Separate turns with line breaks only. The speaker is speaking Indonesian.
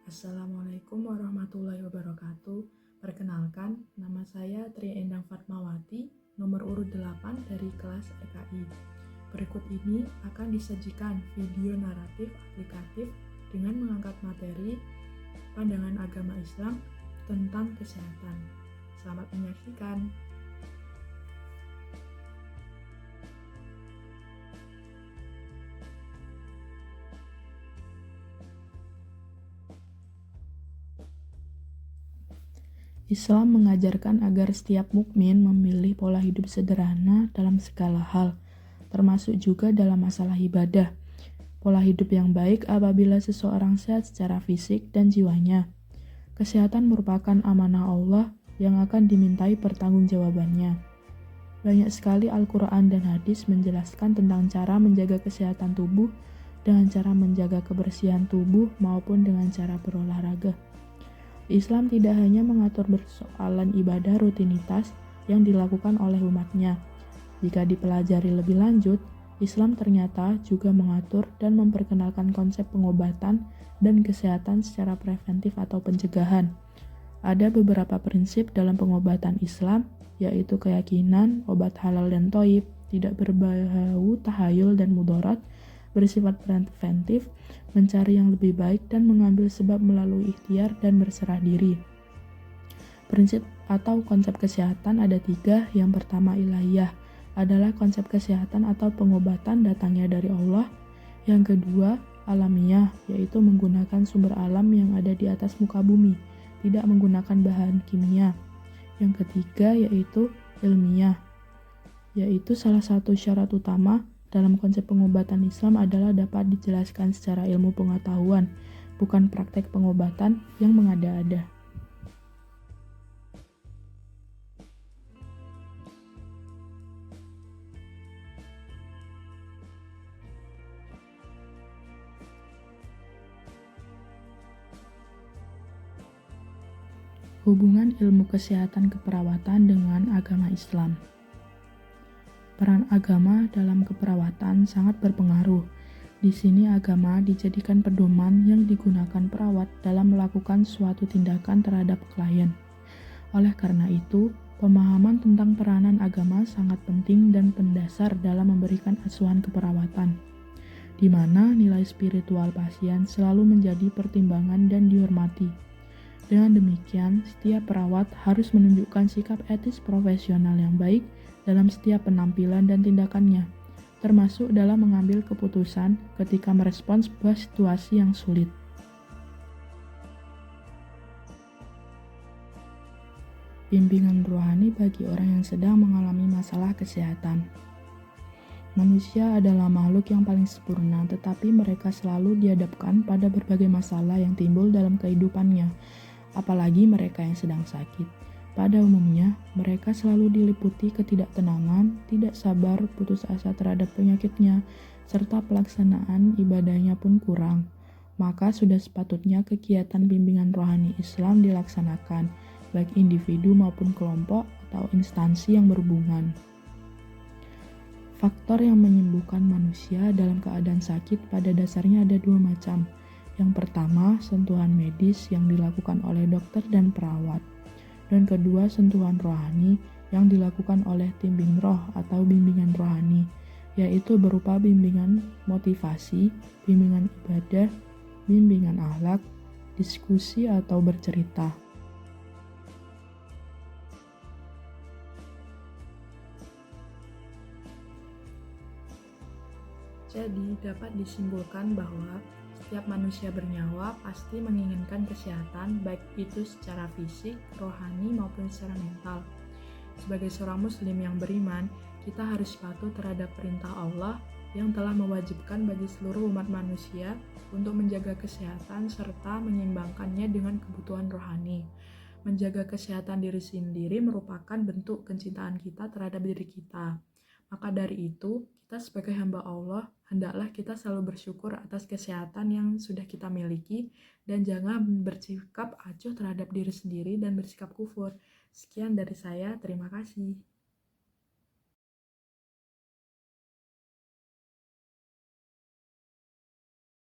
Assalamualaikum warahmatullahi wabarakatuh. Perkenalkan, nama saya Tri Endang Fatmawati, nomor urut 8 dari kelas EKI. Berikut ini akan disajikan video naratif aplikatif dengan mengangkat materi pandangan agama Islam tentang kesehatan. Selamat menyaksikan. Islam mengajarkan agar setiap mukmin memilih pola hidup sederhana dalam segala hal, termasuk juga dalam masalah ibadah. Pola hidup yang baik apabila seseorang sehat secara fisik dan jiwanya. Kesehatan merupakan amanah Allah yang akan dimintai pertanggungjawabannya. Banyak sekali Al-Quran dan hadis menjelaskan tentang cara menjaga kesehatan tubuh dengan cara menjaga kebersihan tubuh maupun dengan cara berolahraga. Islam tidak hanya mengatur persoalan ibadah rutinitas yang dilakukan oleh umatnya. Jika dipelajari lebih lanjut, Islam ternyata juga mengatur dan memperkenalkan konsep pengobatan dan kesehatan secara preventif atau pencegahan. Ada beberapa prinsip dalam pengobatan Islam, yaitu keyakinan, obat halal dan thayyib, tidak berbau tahayul dan mudarat, bersifat preventif, mencari yang lebih baik dan mengambil sebab melalui ikhtiar dan berserah diri. Prinsip atau konsep kesehatan ada 3. Yang pertama ilahiyah, adalah konsep kesehatan atau pengobatan datangnya dari Allah. Yang kedua alamiah, yaitu menggunakan sumber alam yang ada di atas muka bumi, tidak menggunakan bahan kimia. Yang ketiga yaitu ilmiah, yaitu salah satu syarat utama dalam konsep pengobatan Islam adalah dapat dijelaskan secara ilmu pengetahuan, bukan praktek pengobatan yang mengada-ada. Hubungan ilmu kesehatan keperawatan dengan agama Islam. Peran agama dalam keperawatan sangat berpengaruh. Di sini agama dijadikan pedoman yang digunakan perawat dalam melakukan suatu tindakan terhadap klien. Oleh karena itu, pemahaman tentang peranan agama sangat penting dan mendasar dalam memberikan asuhan keperawatan, di mana nilai spiritual pasien selalu menjadi pertimbangan dan dihormati. Dengan demikian, setiap perawat harus menunjukkan sikap etis profesional yang baik dalam setiap penampilan dan tindakannya, termasuk dalam mengambil keputusan ketika merespons sebuah situasi yang sulit. Bimbingan rohani bagi orang yang sedang mengalami masalah kesehatan. Manusia adalah makhluk yang paling sempurna, tetapi mereka selalu dihadapkan pada berbagai masalah yang timbul dalam kehidupannya, apalagi mereka yang sedang sakit. Pada umumnya, mereka selalu diliputi ketidaktenangan, tidak sabar, putus asa terhadap penyakitnya, serta pelaksanaan ibadahnya pun kurang. Maka sudah sepatutnya kegiatan bimbingan rohani Islam dilaksanakan, baik individu maupun kelompok atau instansi yang berhubungan. Faktor yang menyembuhkan manusia dalam keadaan sakit pada dasarnya ada 2 macam. Yang pertama, sentuhan medis yang dilakukan oleh dokter dan perawat. Dan kedua, sentuhan rohani yang dilakukan oleh tim bimbing-roh atau bimbingan rohani, yaitu berupa bimbingan motivasi, bimbingan ibadah, bimbingan akhlak, diskusi atau bercerita. Jadi, dapat disimpulkan bahwa setiap manusia bernyawa pasti menginginkan kesehatan, baik itu secara fisik, rohani, maupun secara mental. Sebagai seorang muslim yang beriman, kita harus patuh terhadap perintah Allah yang telah mewajibkan bagi seluruh umat manusia untuk menjaga kesehatan serta menyeimbangkannya dengan kebutuhan rohani. Menjaga kesehatan diri sendiri merupakan bentuk kecintaan kita terhadap diri kita. Maka dari itu, kita sebagai hamba Allah, hendaklah kita selalu bersyukur atas kesehatan yang sudah kita miliki dan jangan bersikap acuh terhadap diri sendiri dan bersikap kufur. Sekian dari saya, terima kasih.